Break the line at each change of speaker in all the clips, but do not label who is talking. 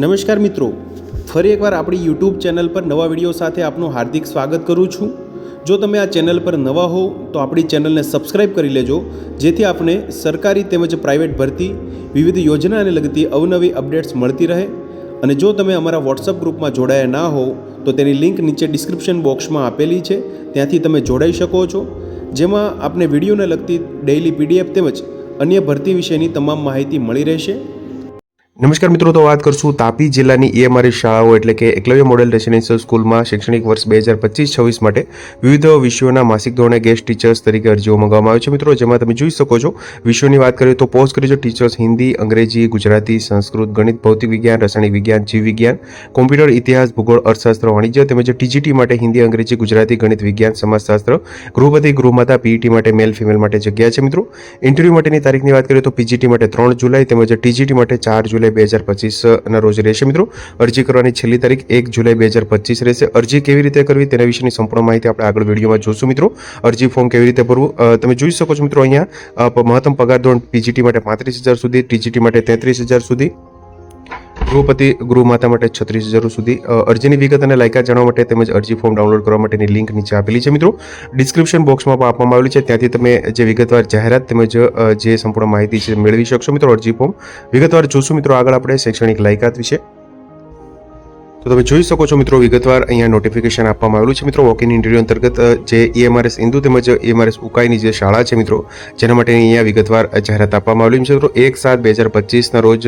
નમસ્કાર મિત્રો, ફરી એકવાર આપણી યુટ્યુબ ચેનલ પર નવા વિડીયો સાથે આપનું હાર્દિક સ્વાગત કરું છું। જો તમે આ ચેનલ પર નવા હો તો આપણી ચેનલને સબસ્ક્રાઇબ કરી લેજો, જેથી આપને સરકારી તેમજ પ્રાઇવેટ ભરતી વિવિધ યોજનાને લગતી અવનવી અપડેટ્સ મળતી રહે। અને જો તમે અમારા વોટ્સઅપ ગ્રુપમાં જોડાયા ના હો તો તેની લિંક નીચે ડિસ્ક્રિપ્શન બોક્સમાં આપેલી છે, ત્યાંથી તમે જોડાઈ શકો છો, જેમાં આપને વિડીયોને લગતી ડેઇલી પીડીએફ તેમજ અન્ય ભરતી વિશેની તમામ માહિતી મળી રહેશે।
નમસ્કાર મિત્રો, તો વાત કરશું તાપી જિલ્લાની EMRS શાળાઓ એટલે કે એકલવ્ય મોડેલ રેસિડેન્શિયલ સ્કૂલમાં શૈક્ષણિક વર્ષ 2025-26 માટે વિવિધ વિષયોના માસિક ધોરણે ગેસ્ટ ટીચર્સ તરીકે અરજીઓ મંગાવવામાં આવી છે મિત્રો, જેમાં તમે જોઈ શકો છો વિષયોની વાત કરીએ તો પોસ્ટ ગ્રેજ્યુએટ ટીચર્સ હિન્દી, અંગ્રેજી, ગુજરાતી, સંસ્કૃત, ગણિત, ભૌતિક વિજ્ઞાન, રાસાયણિક વિજ્ઞાન, જીવ વિજ્ઞાન, કોમ્પ્યુટર, ઇતિહાસ, ભૂગોળ, અર્થશાસ્ત્ર, વાણિજ્ય તેમજ TGT માટે હિન્દી, અંગ્રેજી, ગુજરાતી, ગણિત, વિજ્ઞાન, સમાજશાસ્ત્ર, ગૃહપતિ, ગૃહમાતા, PET માટે મેલ ફિમેલ માટે જગ્યા છે મિત્રો। ઇન્ટરવ્યૂ માટેની તારીખની વાત કરીએ તો PGT માટે 3 જુલાઈ તેમજ TGT માટે 4 જુલાઈ 2025 ના રોજ રહેશે મિત્રો। અરજી કરવાની છેલ્લી તારીખ 1 જુલાઈ 2025 રહેશે। અરજી કેવી રીતે કરવી તેના વિશેની સંપૂર્ણ માહિતી આપણે આગળ વિડીયોમાં જોશું મિત્રો। અરજી ફોર્મ કેવી રીતે ભરવું તમે જોઈ શકો છો મિત્રો। અહીંયા મહત્તમ પગાર ધોરણ PGT માટે 35,000 સુધી, TGT માટે 33,000 સુધી, ગૃહપતિ ગૃહમાતા માટે 36,000 સુધી। અરજીની વિગત અને લાયકાત જાણવા માટે તેમજ અરજી ફોર્મ ડાઉનલોડ કરવા માટેની લિંક નીચે આપેલી છે મિત્રો। ડિસ્ક્રિપ્શન બોક્સમાં પણ આપવામાં આવેલી છે, ત્યાંથી તમે જે વિગતવાર જાહેરાત તેમજ જે સંપૂર્ણ માહિતી છે મેળવી શકશો મિત્રો। અરજી ફોર્મ વિગતવાર જોશું મિત્રો આગળ આપણે શૈક્ષણિક લાયકાત વિશે। તો તમે જોઈ શકો છો મિત્રો વિગતવાર અહીંયા નોટિફિકેશન આપવામાં આવેલું છે મિત્રો। વોક ઇન ઇન્ટરવ્યૂ અંતર્ગત જે EMRS ઇન્દુ તેમજ EMRS ઉકાઈની જે શાળા છે મિત્રો, જેના માટેની અહીંયા વિગતવાર જાહેરાત આપવામાં આવેલી છે મિત્રો। 1/7/2025 ના રોજ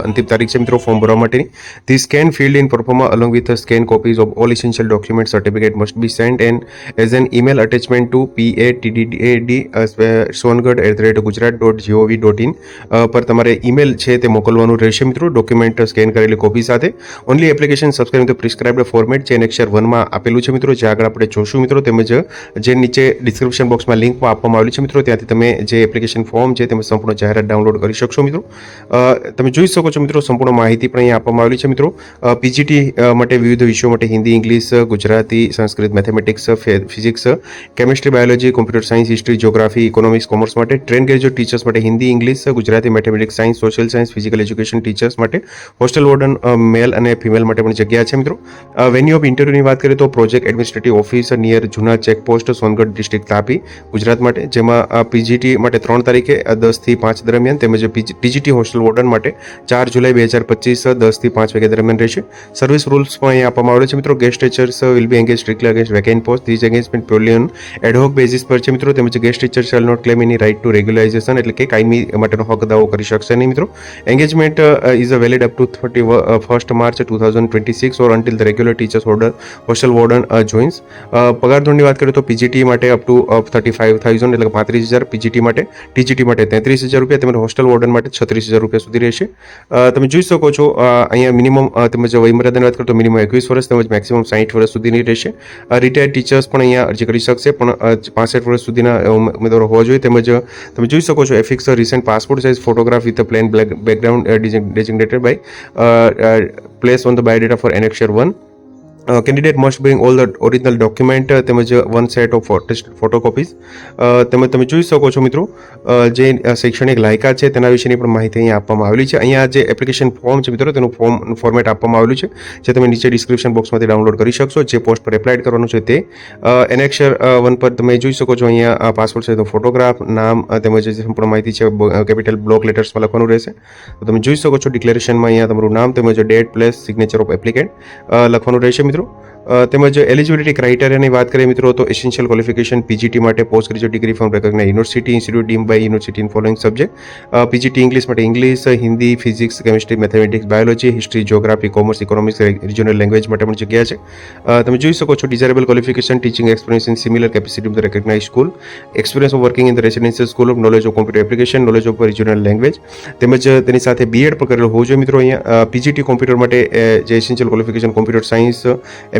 અંતિમ તારીખ છે મિત્રો ફોર્મ ભરવા માટેની। The scan filled in proforma along with scan copies of all essential document certificate must be sent and as an email attachment to patdd@sonegad@gujarat.gov.in પર તમારે ઈમેલ છે તે મોકલવાનું રહેશે મિત્રો, ડોક્યુમેન્ટ સ્કેન કરેલી કોપી સાથે। Only application subscribe the prescribed format છે એનેક્સર 1 માં આપેલું છે મિત્રો, જે આગળ આપણે જોશું મિત્રો। તેમજ જે નીચે ડિસ્ક્રિપ્શન બોક્સમાં લિંક પણ આપવામાં આવેલી છે મિત્રો, ત્યાંથી તમે જે એપ્લિકેશન ફોર્મ છે તેમજ સંપૂર્ણ જાહેરાત ડાઉનલોડ કરી શકશો મિત્રો। તમે જોઈ શકો છો મિત્રો સંપૂર્ણ માહિતી પણ અહીંયા આપવામાં આવેલી છે મિત્રો। PGT માટે વિવિધ વિષયો માટે Hindi, English, Gujarati, Sanskrit, mathematics, physics, chemistry, biology, computer science, history, geography, economics, commerce માટે। ટ્રેન ગ્રેજ્યુએટ ટીચર્સ માટે Hindi, English, Gujarati, mathematics, science, social science, physical education teachers માટે। હોસ્ટેલ વોર્ડન મેલ અને ફિમેલ માટે પણ જગ્યા છે મિત્રો। વેન્યુ ઓફ ઇન્ટરવ્યુની વાત કરીએ તો પ્રોજેક્ટ એડમિનિસ્ટ્રેટિવ ઓફિસ નિયર જૂના ચેકપોસ્ટ, સોનગઢ ડિસ્ટ્રિક્ટ તાપી, ગુજરાત માટે, જેમાં PGT માટે 3 તારીખે 10 થી 5 દરમિયાન તેમજ TGT હોસ્ટેલ વોર્ડન માટે 4 જુલાઈ 2025 10 થી 5 વાગ્યા દરમિયાન રહેશે। સર્વિસ રૂલ્સ પણ અહીંયા આપવામાં આવેલા છે મિત્રો। Guest teachers will be engage strictly against vacant post, this engagement purely on ad hoc basis પર છે મિત્રો। તેમજ guest teacher shall not claim any right to regularisation એટલે કે કાયમી માટેનો હક દાવો કરી શકશે નહીં મિત્રો। Engagement is valid up to 31st March 2026 or until the regular teachers order hostel warden joins. પગાર ધોરણની વાત કરીએ તો PGT માટે અપ ટુ 35,000 એટલે કે 35,000 PGT માટે, TGT માટે 33,000 રૂપિયા તેમજ હોસ્ટેલ વોર્ડન માટે 36,000 રૂપિયા સુધી રહેશે। તમે જોઈ શકો છો અહીંયા મિનિમમ તેમજ વયમર્યાદાની વાત કરીએ તો મિનિમમ 21 વર્ષ તેમજ મેક્સિમમ 60 વર્ષ સુધીની રહેશે। રિટાયર્ડ ટીચર્સ પણ અહીંયા અરજી કરી શકશે, પણ 65 વર્ષ સુધીના ઉમેદવારો હોવા જોઈએ। તેમજ તમે જોઈ શકો છો affix recent passport size photograph with plain background designated by place on the biodata for annexure 1। Candidate must bring all the original document તેમજ 1 સેટ ઓફ ફોટોકોપીઝ। તેમજ તમે જોઈ શકો છો મિત્રો જે શૈક્ષણિક લાયકાત છે તેના વિશેની પણ માહિતી અહીંયા આપવામાં આવેલી છે। અહીંયા જે એપ્લિકેશન ફોર્મ છે મિત્રો તેનું ફોર્મેટ આપવામાં આવેલું છે, જે તમે નીચે ડિસ્ક્રિપ્શન બોક્સમાંથી ડાઉનલોડ કરી શકશો। જે પોસ્ટ પર એપ્લાય કરવાનું છે તે એનેક્સર 1 પર તમે જોઈ શકો છો અહીંયા પાસપોર્ટ છે તો ફોટોગ્રાફ, નામ તેમજ જે સંપૂર્ણ માહિતી છે કેપિટલ બ્લોક લેટર્સમાં લખવાનું રહેશે। તો તમે જોઈ શકો છો ડિક્લેરેશનમાં અહીંયા તમારું નામ તેમજ date, place, signature of applicant લખવાનું રહેશે મિત્રો। તેમજ એલિજિબિલિટી ક્રાઇટેરિયાની વાત કરીએ મિત્રો તો એસેન્શિયલ ક્વોલિફિકેશન PGT માટે post graduate degree from recognised university institute deemed by university in following subject. PGT English માટે English, Hindi, physics, chemistry, mathematics, biology, history, geography, commerce, economics, regional language માટે પણ જગ્યા છે। તમે જોઈ શકો છો desirable qualification teaching experience in similar capacity of the recognised school, experience of working in the residential school of knowledge of computer application, knowledge of regional language, તેમજ તેની સાથે BEd પણ કરેલું હોવું જોઈએ મિત્રો। અહીંયા PGT કોમ્પ્યુટર માટે જે essential qualification computer science,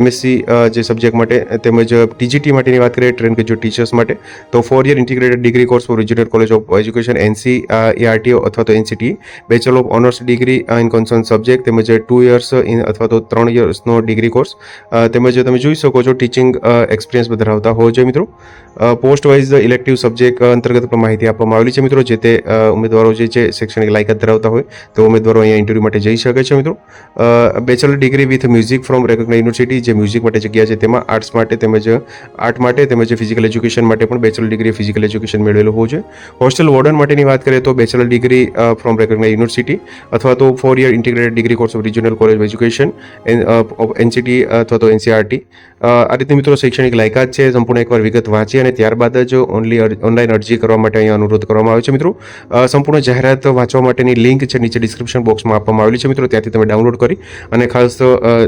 MSc BSc જે સબ્જેક્ટ માટે તેમજ ટીજીટી માટેની વાત કરીએ ટ્રેન ગ્રેજ્યુએટ ટીચર્સ માટે તો 4 year integrated degree course for regional college of education NCERT અથવા તો NCT bachelor of honours degree in concern subject તેમજ 2 યર્સ અથવા તો 3 યર્સનો ડિગ્રી કોર્સ તેમજ તમે જોઈ શકો છો ટીચિંગ એક્સપિરિયન્સ ધરાવતા હોવો જોઈએ મિત્રો. પોસ્ટ વાઇઝ ઇલેક્ટિવ સબ્જેક્ટ અંતર્ગત પણ માહિતી આપવામાં આવેલી છે મિત્રો. જે તે ઉમેદવારો જે છે શૈક્ષણિક લાયકાત ધરાવતા હોય તો ઉમેદવારો અહીંયા ઇન્ટરવ્યૂ માટે જઈ શકે છે મિત્રો. Bachelor degree with music from recognise university જે મ્યુઝિક માટે જગ્યા છે તેમાં આર્ટ્સ માટે તેમજ આર્ટ માટે તેમજ ફિઝિકલ એજ્યુકેશન માટે પણ બેચલર ડિગ્રી ફિઝિકલ એજ્યુકેશન મેળવેલું હોવું જોઈએ. હોસ્ટેલ વોર્ડન માટેની વાત કરીએ તો bachelor degree from recognise university અથવા તો 4 year integrated degree course of regional college of education NCT અથવા તો NCERT આ રીતે મિત્રો શૈક્ષણિક લાયકાત છે સંપૂર્ણ એકવાર વિગત વાંચી અને ત્યારબાદ જ ઓનલાઈન અરજી કરવા માટે અહીંયા અનુરોધ કરવામાં આવ્યો છે મિત્રો. સંપૂર્ણ જાહેરાત વાંચવા માટેની લિંક છે નીચે ડિસ્ક્રિપ્શન બોક્સમાં આપવામાં આવેલી છે મિત્રો. ત્યાંથી તમે ડાઉનલોડ કરી અને ખાસ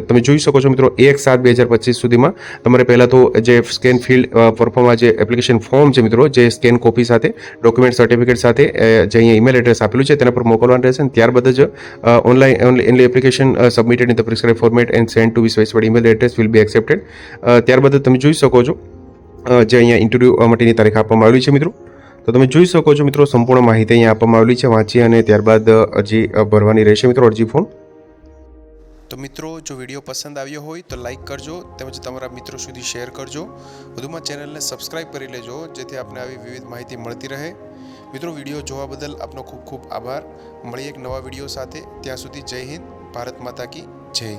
તમે જોઈ શકો છો મિત્રો 1/7/2025 સુધીમાં તમારે પહેલાં તો જે સ્કેન ફિલ્ડ પરફોર્મમાં જે એપ્લિકેશન ફોર્મ છે મિત્રો જે સ્કેન કોપી સાથે ડોક્યુમેન્ટ સર્ટિફિકેટ સાથે જે અહીંયા ઈમેલ એડ્રેસ આપેલું છે તેના પર મોકલવાનું રહેશે અને ત્યારબાદ જ online application submitted in the prescribe format and send to specified email address will be accepted. ત્યારબાદ તમે જોઈ શકો છો જે અહીંયા ઇન્ટરવ્યૂ માટેની તારીખ આપવામાં આવેલી છે મિત્રો. તો તમે જોઈ શકો છો મિત્રો સંપૂર્ણ માહિતી અહીંયા આપવામાં આવેલી છે વાંચી અને ત્યારબાદ અરજી ભરવાની રહેશે મિત્રો અરજી ફોર્મ.
તો મિત્રો જો વિડીયો પસંદ આવ્યો હોય તો લાઇક કરજો તેમજ તમારા મિત્રો સુધી શેર કરજો. વધુમાં ચેનલને સબસ્ક્રાઇબ કરી લેજો જેથી આપને આવી વિવિધ માહિતી મળતી રહે. મિત્રો વિડીયો જોવા બદલ આપનો ખૂબ ખૂબ આભાર. મળીએ એક નવા વિડીયો સાથે. ત્યાં સુધી જય હિન્દ, ભારત માતા કી જય.